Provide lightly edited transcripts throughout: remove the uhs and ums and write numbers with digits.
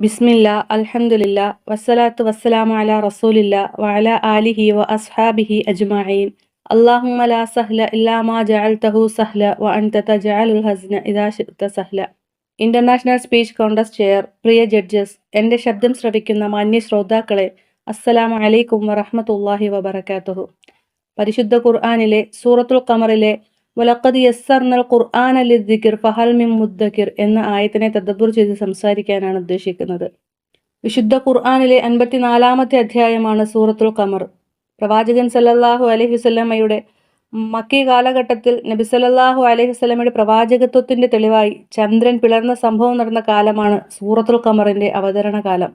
ബിസ്മില്ലാ അൽഹംദുലില്ലാ വസ്സലാത്തു വസ്സലാമു അലാ റസൂലില്ലാ വഅലാ ആലിഹി വ അസ്ഹാബിഹി അജ്മഈൻ. അല്ലാഹുമ്മ ലാ സഹ്ല ഇല്ലാ മാ ജഅൽതഹു സഹ്ല വ അൻത തജഅലുൽ ഹസ്ന ഇദാ ശിഅ്ത സഹ്ല. ഇന്റർനാഷണൽ സ്പീച്ച് കോൺടെസ്റ്റ് ചെയർ, പ്രിയ ജഡ്ജസ്, എൻ്റെ ശബ്ദം ശ്രവിക്കുന്ന മാന്യ ശ്രോതാക്കളെ, അസ്സലാമു അലൈക്കും വറഹ്മത്തുള്ളാഹി വബറകാതുഹു. പരിശുദ്ധ ഖുർആനിലെ സൂറത്തുൽ ഖമറിലെ വലഖദ് യസ്സർനൽ ഖുർആന ലിദ്ദിക്ർ ഫഹൽ മിൻ മുദ്ദക്കിർ എന്ന ആയത്തിനെ തദബ്ബുർ ചെയ്ത് സംസാരിക്കാനാണ് ഉദ്ദേശിക്കുന്നത്. വിശുദ്ധ ഖുർആനിലെ 54-ാമത്തെ അധ്യായമാണ് സൂറത്തുൽ ഖമർ. പ്രവാചകൻ സല്ലല്ലാഹു അലൈഹി വസല്ലമയുടെ മക്കി കാലഘട്ടത്തിൽ നബി സല്ലല്ലാഹു അലൈഹി വസല്ലമയുടെ പ്രവാചകത്വത്തിന്റെ തെളിവായി ചന്ദ്രൻ പിളർന്ന സംഭവം നടന്ന കാലമാണ് സൂറത്തുൽ ഖമറിന്റെ അവതരണ കാലം.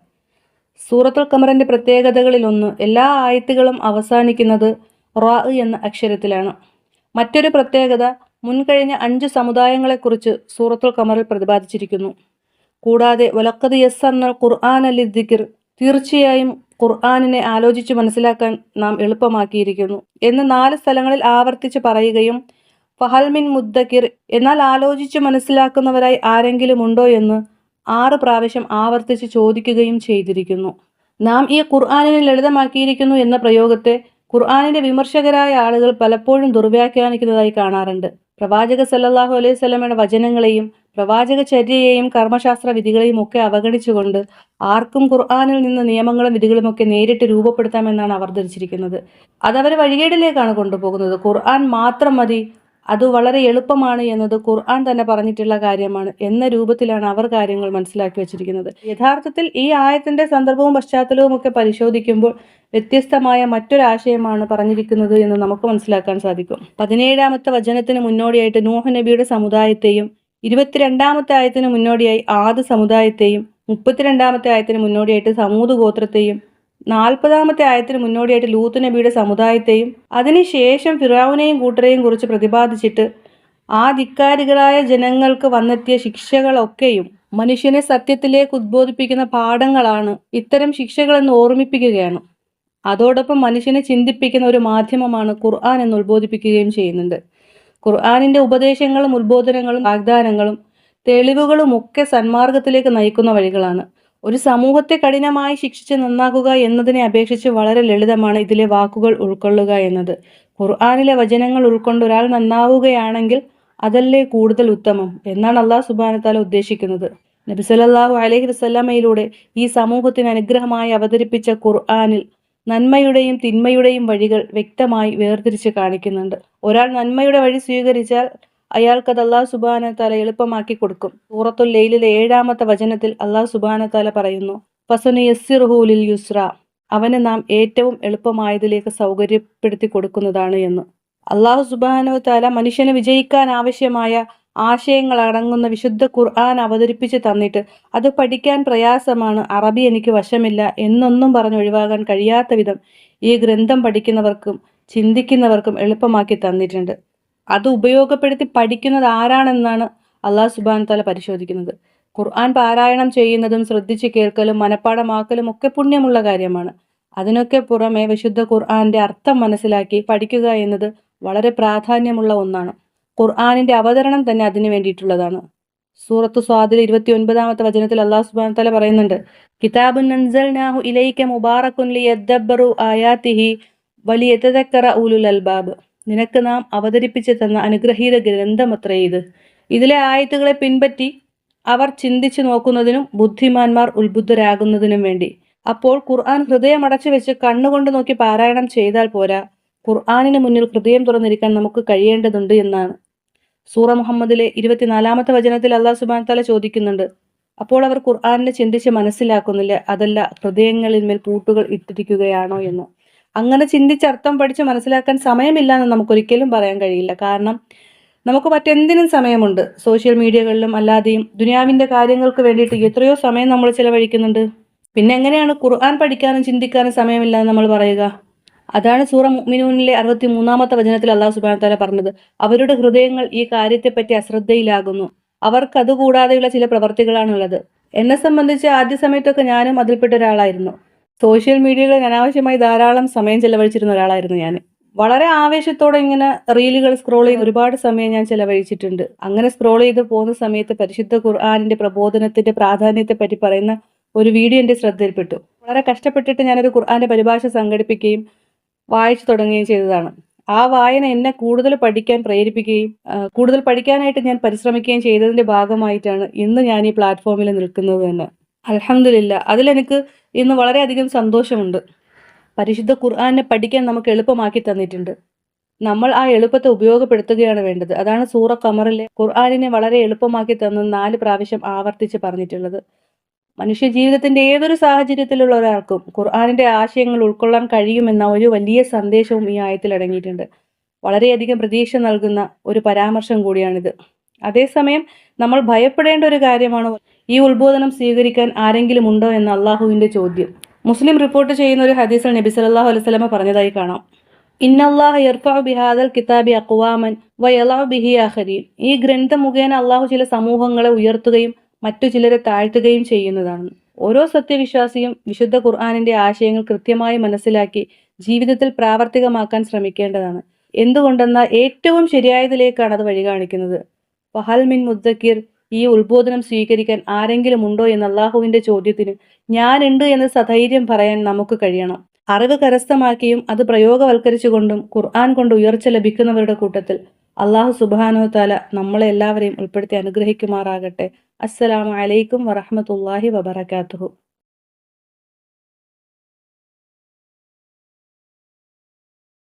സൂറത്തുൽ ഖമറിന്റെ പ്രത്യേകതകളിലൊന്ന്, എല്ലാ ആയത്തുകളും അവസാനിക്കുന്നത് റാ എന്ന അക്ഷരത്തിലാണ്. മറ്റൊരു പ്രത്യേകത, മുൻകഴിഞ്ഞ 5 സമുദായങ്ങളെക്കുറിച്ച് സൂറത്തുൽ ഖമറിൽ പ്രതിപാദിച്ചിരിക്കുന്നു. കൂടാതെ വലഖദ് യസ്സർനൽ ഖുർആന ലിദ്ദിക്ർ, തീർച്ചയായും ഖുർആനിനെ ആലോചിച്ച് മനസ്സിലാക്കാൻ നാം എളുപ്പമാക്കിയിരിക്കുന്നു എന്ന് 4 സ്ഥലങ്ങളിൽ ആവർത്തിച്ച് പറയുകയും ഫഹൽ മിൻ മുദ്ദക്കിർ, എന്നാൽ ആലോചിച്ച് മനസ്സിലാക്കുന്നവരായി ആരെങ്കിലും ഉണ്ടോ എന്ന് 6 പ്രാവശ്യം ആവർത്തിച്ച് ചോദിക്കുകയും ചെയ്തിരിക്കുന്നു. നാം ഈ ഖുർആനിനെ ലളിതമാക്കിയിരിക്കുന്നു എന്ന പ്രയോഗത്തെ ഖുർആനിന്റെ വിമർശകരായ ആളുകൾ പലപ്പോഴും ദുർവ്യാഖ്യാനിക്കുന്നതായി കാണാറുണ്ട്. പ്രവാചക സല്ലല്ലാഹു അലൈഹി വസല്ലമയുടെ വചനങ്ങളെയും പ്രവാചക ചര്യയെയും കർമ്മശാസ്ത്ര വിധികളെയും ഒക്കെ അവഗണിച്ചുകൊണ്ട് ആർക്കും ഖുർആനിൽ നിന്ന് നിയമങ്ങളും വിധികളുമൊക്കെ നേരിട്ട് രൂപപ്പെടുത്താമെന്നാണ് അവർ ധരിച്ചിരിക്കുന്നത്. അതവരെ വഴികേടിലേക്കാണ് കൊണ്ടുപോകുന്നത്. ഖുർആൻ മാത്രം മതി, അത് വളരെ എളുപ്പമാണ് എന്നത് ഖുർആൻ തന്നെ പറഞ്ഞിട്ടുള്ള കാര്യമാണ് എന്ന രൂപത്തിലാണ് അവർ കാര്യങ്ങൾ മനസ്സിലാക്കി വച്ചിരിക്കുന്നത്. യഥാർത്ഥത്തിൽ ഈ ആയത്തിന്റെ സന്ദർഭവും പശ്ചാത്തലവും ഒക്കെ പരിശോധിക്കുമ്പോൾ വ്യത്യസ്തമായ മറ്റൊരാശയമാണ് പറഞ്ഞിരിക്കുന്നത് എന്ന് നമുക്ക് മനസ്സിലാക്കാൻ സാധിക്കും. 17-ാമത്തെ വചനത്തിന് മുന്നോടിയായിട്ട് നൂഹ് നബിയുടെ സമുദായത്തെയും 22-ാമത്തെ ആയത്തിന് മുന്നോടിയായി ആദ് സമുദായത്തെയും 32-ാമത്തെ ആയത്തിന് മുന്നോടിയായിട്ട് സമൂദ് ഗോത്രത്തെയും 40-ാമത്തെ ആയത്തിന് മുന്നോടിയായിട്ട് ലൂത്ത് നബിയുടെ സമുദായത്തെയും അതിനുശേഷം ഫിറഔനെയും കൂട്ടരെയും കുറിച്ച് പ്രതിപാദിച്ചിട്ട് ആ ധിക്കാരികളായ ജനങ്ങൾക്ക് വന്നെത്തിയ ശിക്ഷകളൊക്കെയും മനുഷ്യനെ സത്യത്തിലേക്ക് ഉദ്ബോധിപ്പിക്കുന്ന പാഠങ്ങളാണ്. ഇത്തരം ശിക്ഷകളെന്ന് ഓർമ്മിപ്പിക്കുകയാണ്. അതോടൊപ്പം മനുഷ്യനെ ചിന്തിപ്പിക്കുന്ന ഒരു മാധ്യമമാണ് ഖുർആൻ എന്ന് ഉത്ബോധിപ്പിക്കുകയും ചെയ്യുന്നുണ്ട്. ഖുർആനിന്റെ ഉപദേശങ്ങളും ഉത്ബോധനങ്ങളും വാഗ്ദാനങ്ങളും തെളിവുകളും ഒക്കെ സന്മാർഗത്തിലേക്ക് നയിക്കുന്ന വഴികളാണ്. ഒരു സമൂഹത്തെ കഠിനമായി ശിക്ഷിച്ച് നന്നാക്കുക എന്നതിനെ അപേക്ഷിച്ച് വളരെ ലളിതമാണ് ഇതിലെ വാക്കുകൾ ഉൾക്കൊള്ളുക എന്നത്. ഖുർആനിലെ വചനങ്ങൾ ഉൾക്കൊണ്ട് ഒരാൾ നന്നാവുകയാണെങ്കിൽ അതല്ലേ കൂടുതൽ ഉത്തമം എന്നാണ് അല്ലാഹു സുബ്ഹാനഹു വ തആല ഉദ്ദേശിക്കുന്നത്. നബി സല്ലല്ലാഹു അലൈഹി വസല്ലമയിലൂടെ ഈ സമൂഹത്തിന് അനുഗ്രഹമായി അവതരിപ്പിച്ച ഖുർആനിൽ നന്മയുടെയും തിന്മയുടെയും വഴികൾ വ്യക്തമായി വേർതിരിച്ച് കാണിക്കുന്നുണ്ട്. ഒരാൾ നന്മയുടെ വഴി സ്വീകരിച്ചാൽ അയാൾക്കത് അല്ലാഹു സുബ്ഹാനഹു വ തആല എളുപ്പമാക്കി കൊടുക്കും. സൂറത്തുൽ ലൈലിലെ 7-ാമത്തെ വചനത്തിൽ അല്ലാഹു സുബ്ഹാനഹു വ തആല പറയുന്നു, ഫസനുയസ്സിറുഹു ലിൽ യുസ്ര, അവന് നാം ഏറ്റവും എളുപ്പമായതിലേക്ക് സൗകര്യപ്പെടുത്തി കൊടുക്കുന്നതാണ് എന്ന്. അല്ലാഹു സുബ്ഹാനഹു വ തആല മനുഷ്യന് വിജയിക്കാൻ ആവശ്യമായ ആശയങ്ങൾ അടങ്ങുന്ന വിശുദ്ധ ഖുർആൻ അവതരിപ്പിച്ച് തന്നിട്ട് അത് പഠിക്കാൻ പ്രയാസമാണ്, അറബി എനിക്ക് വശമില്ല എന്നൊന്നും പറഞ്ഞൊഴിവാകാൻ കഴിയാത്ത വിധം ഈ ഗ്രന്ഥം പഠിക്കുന്നവർക്കും ചിന്തിക്കുന്നവർക്കും എളുപ്പമാക്കി തന്നിട്ടുണ്ട്. അത് ഉപയോഗപ്പെടുത്തി പഠിക്കുന്നത് ആരാണെന്നാണ് അല്ലാഹു സുബ്ഹാനഹു വ തആല പരിശോധിക്കുന്നത്. ഖുർആൻ പാരായണം ചെയ്യുന്നതും ശ്രദ്ധിച്ച് കേൾക്കലും മനഃപ്പാഠമാക്കലും ഒക്കെ പുണ്യമുള്ള കാര്യമാണ്. അതിനൊക്കെ പുറമെ വിശുദ്ധ ഖുർആന്റെ അർത്ഥം മനസ്സിലാക്കി പഠിക്കുക എന്നത് വളരെ പ്രാധാന്യമുള്ള ഒന്നാണ്. ഖുർആനിന്റെ അവതരണം തന്നെ അതിനു വേണ്ടിയിട്ടുള്ളതാണ്. സൂറത്തു സ്വാദിലെ 29-ാമത്തെ വചനത്തിൽ അല്ലാഹു സുബ്ഹാനഹു വ തആല പറയുന്നുണ്ട്, കിതാബുൻ അൻസൽനാഹു ഇലൈക മുബാറകുൻ ലിയദ്ദബ്ബറു ആയാതിഹി വലിയതദക്കറ ഉലുൽ അൽബാബ്, നിനക്ക് നാം അവതരിപ്പിച്ചു തന്ന അനുഗ്രഹീത ഗ്രന്ഥമത്രേ ഇത്. ഇതിലെ ആയത്തുകളെ പിൻപറ്റി അവർ ചിന്തിച്ചു നോക്കുന്നതിനും ബുദ്ധിമാന്മാർ ഉത്ബുദ്ധരാകുന്നതിനും വേണ്ടി. അപ്പോൾ ഖുർആൻ ഹൃദയമടച്ചു വെച്ച് കണ്ണുകൊണ്ട് നോക്കി പാരായണം ചെയ്താൽ പോരാ, ഖുർആനിന് മുന്നിൽ ഹൃദയം തുറന്നിരിക്കാൻ നമുക്ക് കഴിയേണ്ടതുണ്ട് എന്നാണ്. സൂറ മുഹമ്മദിലെ 24-ാമത്തെ വചനത്തിൽ അല്ലാഹു സുബ്ഹാനഹു വ തആല ചോദിക്കുന്നുണ്ട്, അപ്പോൾ അവർ ഖുർആനിനെ ചിന്തിച്ച് മനസ്സിലാക്കുന്നില്ല, അതല്ല ഹൃദയങ്ങളിന്മേൽ പൂട്ടുകൾ ഇട്ടിരിക്കുകയാണോ എന്ന്. അങ്ങനെ ചിന്തിച്ചർത്ഥം പഠിച്ച് മനസ്സിലാക്കാൻ സമയമില്ല എന്ന് നമുക്കൊരിക്കലും പറയാൻ കഴിയില്ല. കാരണം നമുക്ക് മറ്റെന്തിനും സമയമുണ്ട്. സോഷ്യൽ മീഡിയകളിലും അല്ലാതെയും ദുനിയാവിൻ്റെ കാര്യങ്ങൾക്ക് വേണ്ടിയിട്ട് എത്രയോ സമയം നമ്മൾ ചിലവഴിക്കുന്നുണ്ട്. പിന്നെ എങ്ങനെയാണ് ഖുർആൻ പഠിക്കാനും ചിന്തിക്കാനും സമയമില്ല എന്ന് നമ്മൾ പറയുക? അതാണ് സൂറ മുഅ്മിനൂനിലെ 63-ാമത്തെ വചനത്തിൽ അല്ലാഹു സുബ്ഹാനഹു വ തആല പറഞ്ഞത്, അവരുടെ ഹൃദയങ്ങൾ ഈ കാര്യത്തെപ്പറ്റി അശ്രദ്ധയിലാകുന്നു, അവർക്ക് അതുകൂടാതെയുള്ള ചില പ്രവർത്തികളാണുള്ളത്. എന്നെ സംബന്ധിച്ച് ആദ്യ സമയത്തൊക്കെ ഞാനും അതിൽപ്പെട്ട ഒരാളായിരുന്നു. സോഷ്യൽ മീഡിയകളിൽ അനാവശ്യമായി ധാരാളം സമയം ചെലവഴിച്ചിരുന്ന ഒരാളായിരുന്നു ഞാൻ. വളരെ ആവേശത്തോടെ ഇങ്ങനെ റീലുകൾ സ്ക്രോൾ ചെയ്ത് ഒരുപാട് സമയം ഞാൻ ചെലവഴിച്ചിട്ടുണ്ട്. അങ്ങനെ സ്ക്രോൾ ചെയ്ത് പോകുന്ന സമയത്ത് പരിശുദ്ധ ഖുർആനിന്റെ പ്രബോധനത്തിന്റെ പ്രാധാന്യത്തെ പറ്റി പറയുന്ന ഒരു വീഡിയോ എൻ്റെ ശ്രദ്ധയിൽപ്പെട്ടു. വളരെ കഷ്ടപ്പെട്ടിട്ട് ഞാനൊരു ഖുർആന്റെ പരിഭാഷ സംഘടിപ്പിക്കുകയും വായിച്ചു തുടങ്ങുകയും ചെയ്തതാണ്. ആ വായന എന്നെ കൂടുതൽ പഠിക്കാൻ പ്രേരിപ്പിക്കുകയും കൂടുതൽ പഠിക്കാനായിട്ട് ഞാൻ പരിശ്രമിക്കുകയും ചെയ്തതിന്റെ ഭാഗമായിട്ടാണ് ഇന്ന് ഞാൻ ഈ പ്ലാറ്റ്ഫോമിൽ നിൽക്കുന്നത് തന്നെ. അൽഹംദുലില്ലാ, അതിലെനിക്ക് ഇന്ന് വളരെയധികം സന്തോഷമുണ്ട്. പരിശുദ്ധ ഖുർആനെ പഠിക്കാൻ നമുക്ക് എളുപ്പമാക്കി തന്നിട്ടുണ്ട്. നമ്മൾ ആ എളുപ്പത്തെ ഉപയോഗപ്പെടുത്തുകയാണ് വേണ്ടത്. അതാണ് സൂറ ഖമറിലെ ഖുർആനിനെ വളരെ എളുപ്പമാക്കി തന്ന് 4 പ്രാവശ്യം ആവർത്തിച്ച് പറഞ്ഞിട്ടുള്ളത്. മനുഷ്യ ജീവിതത്തിന്റെ ഏതൊരു സാഹചര്യത്തിലുള്ള ഒരാൾക്കും ഖുർആനിന്റെ ആശയങ്ങൾ ഉൾക്കൊള്ളാൻ കഴിയുമെന്ന ഒരു വലിയ സന്ദേശവും ഈ ആയത്തിൽ അടങ്ങിയിട്ടുണ്ട്. വളരെയധികം പ്രതീക്ഷ നൽകുന്ന ഒരു പരാമർശം കൂടിയാണിത്. അതേസമയം നമ്മൾ ഭയപ്പെടേണ്ട ഒരു കാര്യമാണ് ഈ ഉത്ബോധനം സ്വീകരിക്കാൻ ആരെങ്കിലും ഉണ്ടോ എന്ന അള്ളാഹുവിന്റെ ചോദ്യം. മുസ്ലിം റിപ്പോർട്ട് ചെയ്യുന്ന ഒരു ഹദീസിൽ നബി സല്ലല്ലാഹു അലൈഹി വസല്ലമ പറഞ്ഞതായി കാണാം, ഇന്നല്ലാഹ യർഫഉ ബിഹാദൽ കിതാബി അഖ്വാമൻ വയളഉ ബിഹി ആഖരീൻ. ഈ ഗ്രന്ഥം മുഖേന അള്ളാഹു ചില സമൂഹങ്ങളെ ഉയർത്തുകയും മറ്റു ചിലരെ താഴ്ത്തുകയും ചെയ്യുന്നതാണ്. ഓരോ സത്യവിശ്വാസിയും വിശുദ്ധ ഖുർആനിന്റെ ആശയങ്ങൾ കൃത്യമായി മനസ്സിലാക്കി ജീവിതത്തിൽ പ്രാവർത്തികമാക്കാൻ ശ്രമിക്കേണ്ടതാണ്. എന്തുകൊണ്ടെന്നാൽ ഏറ്റവും ശരിയായതിലേക്കാണ് അത് വഴി കാണിക്കുന്നത്. ഫഹൽ മിൻ മുദ്ദക്കിർ, ഈ ഉത്ബോധനം സ്വീകരിക്കാൻ ആരെങ്കിലും ഉണ്ടോ എന്ന അള്ളാഹുവിന്റെ ചോദ്യത്തിന് ഞാനുണ്ട് എന്ന് സധൈര്യം പറയാൻ നമുക്ക് കഴിയണം. അറിവ് കരസ്ഥമാക്കിയും അത് പ്രയോഗവൽക്കരിച്ചുകൊണ്ടും ഖുർആൻ കൊണ്ട് ഉയർച്ച ലഭിക്കുന്നവരുടെ കൂട്ടത്തിൽ അള്ളാഹു സുബ്ഹാനഹു വ തആല നമ്മളെ എല്ലാവരെയും ഉൾപ്പെടുത്തി അനുഗ്രഹിക്കുമാറാകട്ടെ. അസ്സലാമു അലൈക്കും വറഹ്മത്തുള്ളാഹി വബറകാതുഹു.